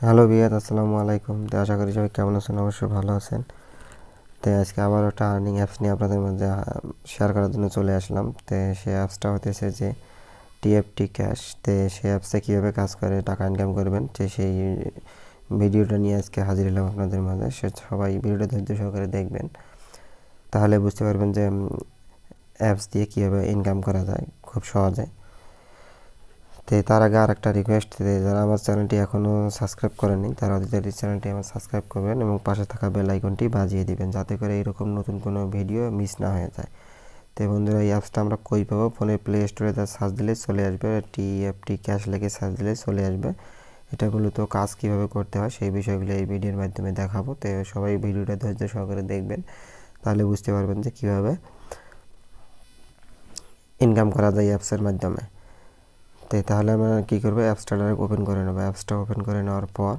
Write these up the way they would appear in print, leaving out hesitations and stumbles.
Hello ভিয়াত, আসসালামু আলাইকুম। তো আশা করি সবাই কেমন আছেন, অবশ্যই ভালো আছেন। তো আজকে আবার একটা আর্নিং অ্যাপস নিয়ে আপনাদের মধ্যে শেয়ার করার জন্য চলে আসলাম। তো সেই অ্যাপসটা হতেছে যে টিএফটি ক্যাশ। তো সেই অ্যাপসে কীভাবে কাজ করে টাকা ইনকাম করবেন, তো সেই ভিডিওটা নিয়ে আজকে হাজির হলাম আপনাদের মাঝে। সবাই ভিডিওটা ধৈর্য সহকারে দেখবেন, তাহলে বুঝতে পারবেন যে অ্যাপস দিয়ে কীভাবে ইনকাম করা যায় খুব সহজে। তো তার আগে আর একটা রিকোয়েস্ট, যারা আমার চ্যানেলটি এখনও সাবস্ক্রাইব করেনি তারা অবশ্যই চ্যানেলটি আমার সাবস্ক্রাইব করবেন এবং পাশে থাকা বেল আইকনটি বাজিয়ে দিবেন, যাতে করে এরকম নতুন কোনো ভিডিও মিস না হয়ে যায়। তো বন্ধুরা, এই অ্যাপসটা আমরা কই পাবো? ফোনে প্লে স্টোরে তার সার্চ দিলে চলে আসবে, টিএফটি ক্যাশ লেগে সার্চ দিলে চলে আসবে। এটা মূলত কাজ কীভাবে করতে হয় সেই বিষয়গুলো এই ভিডিওর মাধ্যমে দেখাবো। তো সবাই ভিডিওটা ধৈর্য সহকারে দেখবেন, তাহলে বুঝতে পারবেন যে কীভাবে ইনকাম করা যায় অ্যাপসের মাধ্যমে। তাহলে আমরা কী করবো, অ্যাপসটা ওপেন করে নেবো। অ্যাপসটা ওপেন করে নেওয়ার পর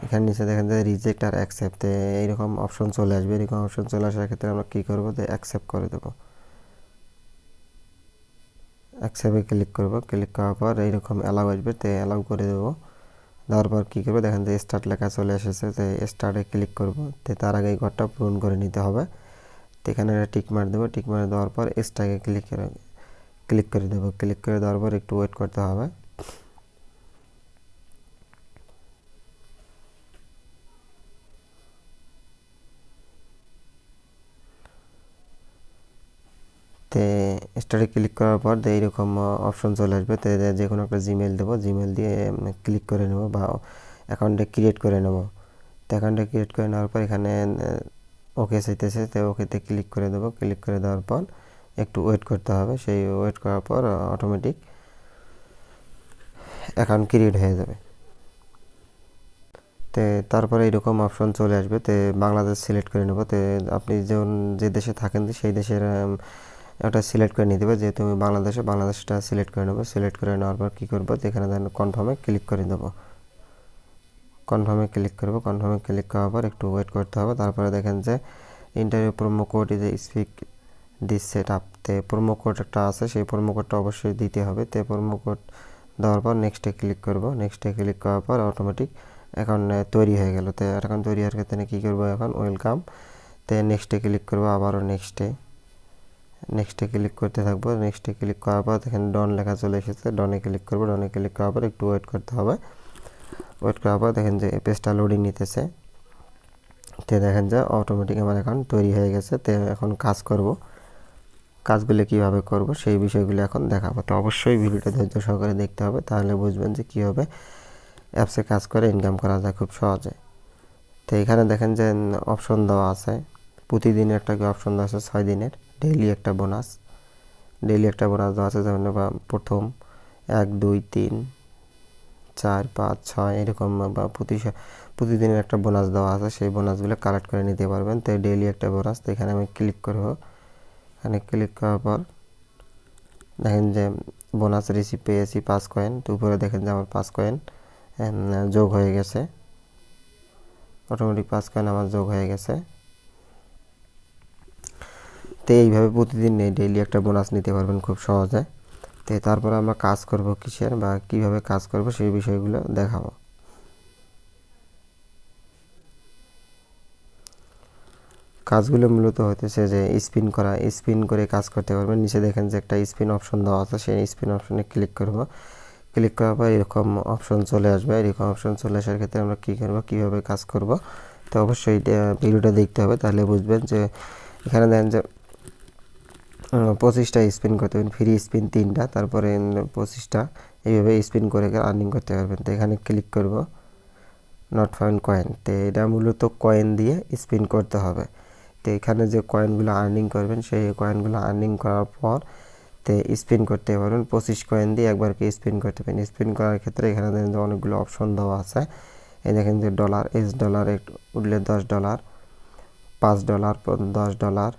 এখানে নিচে দেখেন যে রিজেক্ট আর অ্যাকসেপ্ট, এইরকম অপশন চলে আসবে। এরকম অপশন চলে আসার ক্ষেত্রে আমরা কী করবো, তো অ্যাকসেপ্ট করে দেবো। অ্যাকসেপ্টে ক্লিক করবো। ক্লিক করার পর এইরকম অ্যালাউ আসবে, তো অ্যালাউ করে দেবো। দেওয়ার পর কী করবো, দেখেন যে স্টার্ট লেখা চলে এসেছে। তো স্টার্টে ক্লিক করবো। তো তার আগে এই ঘরটা পূরণ করে নিতে হবে। তো এখানে টিক মার দেবো। টিক মার দেওয়ার পর স্টার্টে ক্লিক করে দেবো। ক্লিক করে দেওয়ার পর একটু ওয়েট করতে হবে। তো স্টার্টে ক্লিক করার পর এইরকম অপশন চলে আসবে। তো যে কোনো একটা জিমেল দেবো, জিমেল দিয়ে ক্লিক করে নেব বা অ্যাকাউন্টে ক্রিয়েট করে নেব। তো অ্যাকাউন্টে ক্রিয়েট করে নেওয়ার পর এখানে ওকে চাইতেছে, তো ওকেতে ক্লিক করে দেবো। ক্লিক করে দেওয়ার পর একটু ওয়েট করতে হবে। সেই ওয়েট করার পর অটোমেটিক অ্যাকাউন্ট ক্রিয়েট হয়ে যাবে। তো তারপরে এরকম অপশন চলে আসবে। তো বাংলাদেশ সিলেক্ট করে নেব। তো আপনি যে দেশে থাকেন সেই দেশের একটা সিলেক্ট করে নিতে হবে। যেহেতু আমি বাংলাদেশটা সিলেক্ট করে নেবো। সিলেক্ট করে নেওয়ার পর কী করবো, এখানে দেখেন কনফার্মে ক্লিক করে দেবো। কনফার্মে ক্লিক করবো। কনফার্মে ক্লিক করার পর একটু ওয়েট করতে হবে। তারপরে দেখেন যে interview promo code is speak this set up. তে প্রোমো কোড একটা আছে, সেই প্রোমো কোডটা অবশ্যই দিতে হবে। তো প্রোমো কোড দেওয়ার পর নেক্সটে ক্লিক করবো। নেক্সটে ক্লিক করার পর অটোমেটিক অ্যাকাউন্ট তৈরি হয়ে গেল। তো অ্যাকাউন্ট তৈরি হওয়ার ক্ষেত্রে কী করবো, এখন ওয়েলকাম। তো নেক্সটে ক্লিক করবো, আবারও নেক্সটে ক্লিক করতে থাকবো। নেক্সটে ক্লিক করার পর এখানে ডন লেখা চলে এসেছে। ডনে ক্লিক করবো। ডনে ক্লিক করার পর একটু ওয়েট করতে হবে। ওয়েট করার পর দেখেন যে পেজটা লোডিং নিতেছে। তো দেখেন যে অটোমেটিক আমার অ্যাকাউন্ট তৈরি হয়ে গেছে। তো এখন কাজ করব, কাজগুলো কীভাবে করব সেই বিষয়গুলো এখন দেখাবো। তো অবশ্যই ভিডিওটা ধৈর্য সহকারে দেখতে হবে, তাহলে বুঝবেন যে কীভাবে অ্যাপসে কাজ করে ইনকাম করা যায় খুব সহজে। তো এখানে দেখেন যে অপশন দেওয়া আছে, প্রতিদিনের একটা অপশন দেওয়া আছে, 6 দিনের ডেইলি একটা বোনাস। ডেইলি একটা বোনাস দেওয়া আছে, যেমন প্রথম 1, 2, 3, 4, 5, 6 এরকম, বা প্রতিদিনের একটা বোনাস দেওয়া আছে। সেই বোনাসগুলো কালেক্ট করে নিতে পারবেন। তো ডেইলি একটা বোনাস। তো এখানে আমি ক্লিক করব। এখানে ক্লিক করার পর দেখেন যে বোনাস রিসিভ পেয়েছি 5 কয়েন। তো উপরে দেখেন যে আমার 5 কয়েন যোগ হয়ে গেছে। অটোমেটিক 5 কয়েন আমার যোগ হয়ে গেছে। তো এইভাবে প্রতিদিন ডেইলি একটা বোনাস নিতে পারবেন খুব সহজে। তো তারপরে আমরা কাজ করব কিসের বা কিভাবে কাজ করব সেই বিষয়গুলো দেখাবো। কাজগুলো মূলত হতেছে যে স্পিন করে কাজ করতে পারবেন। নিচে দেখেন যে একটা স্পিন অপশন দেওয়া আছে, সেই স্পিন অপশনে ক্লিক করব। ক্লিক করার পর এরকম অপশন চলে আসবে। এরকম অপশন চলে আসার ক্ষেত্রে আমরা কী করব, কীভাবে কাজ করব, তো অবশ্যই ভিডিওটা দেখতে হবে, তাহলে বুঝবেন। যে এখানে দেখেন যে 25টা স্পিন করতে পারবেন, ফ্রি স্পিন 3টা, তারপরে 25টা এইভাবে স্পিন করে আর্নিং করতে পারবেন। তো এখানে ক্লিক করব, নট ফাউন্ড কয়েন। তো এটা মূলত কয়েন দিয়ে স্পিন করতে হবে। তো এখানে যে কয়েনগুলো আর্নিং করবেন সেই কয়েনগুলো আর্নিং করার পর তো স্পিন করতে পারবেন। 25 কয়েন দিয়ে একবারকে স্পিন করতে পারেন। স্পিন করার ক্ষেত্রে এখানে দেখেন যে অনেকগুলো অপশন দেওয়া আছে। এই দেখেন যে $, $, উঠলে $10, $5, $10,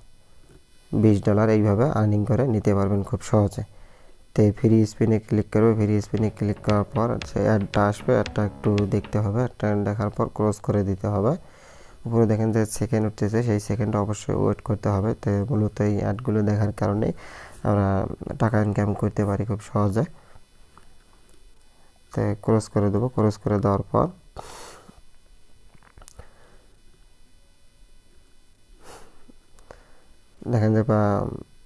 $20 এইভাবে আর্নিং করে নিতে পারবেন খুব সহজে। তো ফ্রি স্পিনে ক্লিক করবে। ফ্রি স্পিনে ক্লিক করার পর যে অ্যাডটা আসবে, অ্যাডটা একটু দেখতে হবে। অ্যাডটা দেখার পর ক্লোজ করে দিতে হবে। উপরে দেখেন যে সেকেন্ড উঠতেছে, সেই সেকেন্ডটা অবশ্যই ওয়েট করতে হবে। তো মূলত এই অ্যাডগুলো দেখার কারণে আমরা টাকা ইনকাম করতে পারি খুব সহজে। তো ক্রস করে দেবো। ক্রস করে দেওয়ার পর দেখেন যে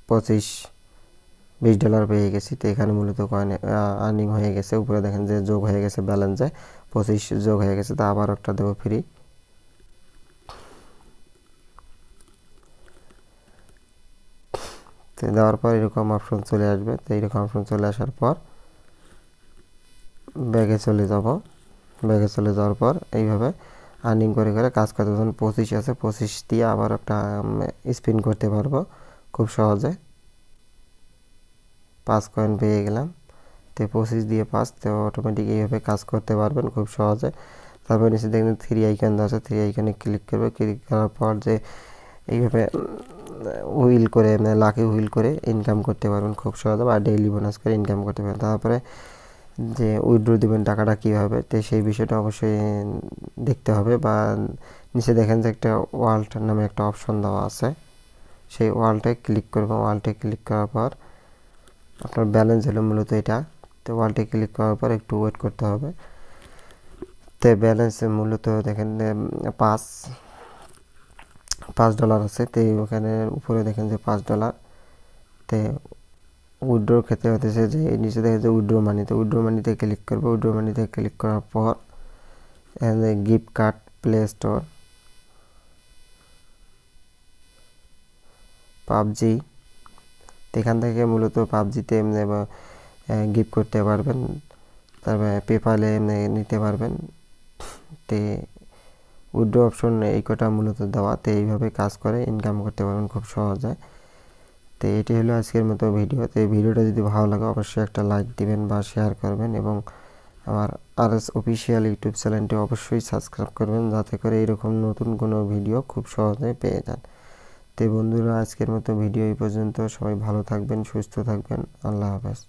$25-20 পেয়ে গেছি। তো এখানে মূলত কয়েন আর্নিং হয়ে গেছে। উপরে দেখেন যে যোগ হয়ে গেছে, ব্যালেন্সে 25 যোগ হয়ে গেছে। তো আবার একটা দেবো ফ্রি। তো দেওয়ার পর এরকম অপশন চলে আসবে। তো এরকম অপশন চলে আসার পর ব্যাগে চলে যাব। ব্যাগে চলে যাওয়ার পর এইভাবে আর্নিং করে করে কাজ করতে, যখন 25 আছে 25 দিয়ে আবার একটা স্পিন করতে পারবো খুব সহজে। 5 কয়েন পেয়ে গেলাম। তো 25 দিয়ে 5, তো অটোমেটিক এইভাবে কাজ করতে পারবেন খুব সহজে। তারপর নিচে দেখবেন 3 আইকন দেওয়া আছে, 3 আইকনে ক্লিক করবে। ক্লিক করার পর যে এইভাবে হুইল করে লাকি হুইল করে ইনকাম করতে পারবেন খুব সহজে, বা ডেইলি বোনাস করে ইনকাম করতে পারবেন। তারপরে যে উইথড্র দেবেন টাকাটা কীভাবে, তো সেই বিষয়টা অবশ্যই দেখতে হবে। বা নিচে দেখেন যে একটা ওয়ালেট নামে একটা অপশন দেওয়া আছে, সেই ওয়ালেটে ক্লিক করবেন। ওয়ালেটে ক্লিক করার পর আপনার ব্যালেন্স হলো মূলত এটা। তো ওয়ালেটে ক্লিক করার পর একটু ওয়েট করতে হবে। তো ব্যালেন্স মূলত দেখেন $5 আছে। তো ওখানে উপরে দেখেন যে $5। তো উইথড্রোর ক্ষেত্রে হতেছে যে নিচে দেখে যে উইথড্রো মানি, তো উইথড্রো মানিতে ক্লিক করবে। উইথড্রো মানিতে ক্লিক করার পর gift card, play store, PUBG, তো এখান থেকে মূলত পাবজিতে গিফট করতে পারবেন। তারপরে পেপালে নিতে পারবেন। তে উইথড্রো অপশন এই কটা মূলত দেওয়া। তো এইভাবে কাজ করে ইনকাম করতে পারবেন খুব সহজে। তো এটি হলো আজকের মতো ভিডিও। তো এই ভিডিওটা যদি ভালো লাগে অবশ্যই একটা লাইক দিবেন বা শেয়ার করবেন, এবং আমার RS অফিসিয়াল ইউটিউব চ্যানেলটি অবশ্যই সাবস্ক্রাইব করবেন, যাতে করে এরকম নতুন কোনো ভিডিও খুব সহজে পেয়ে যান। তো বন্ধুরা, আজকের মতো ভিডিও এই পর্যন্ত। সবাই ভালো থাকবেন, সুস্থ থাকবেন। আল্লাহ হাফেজ।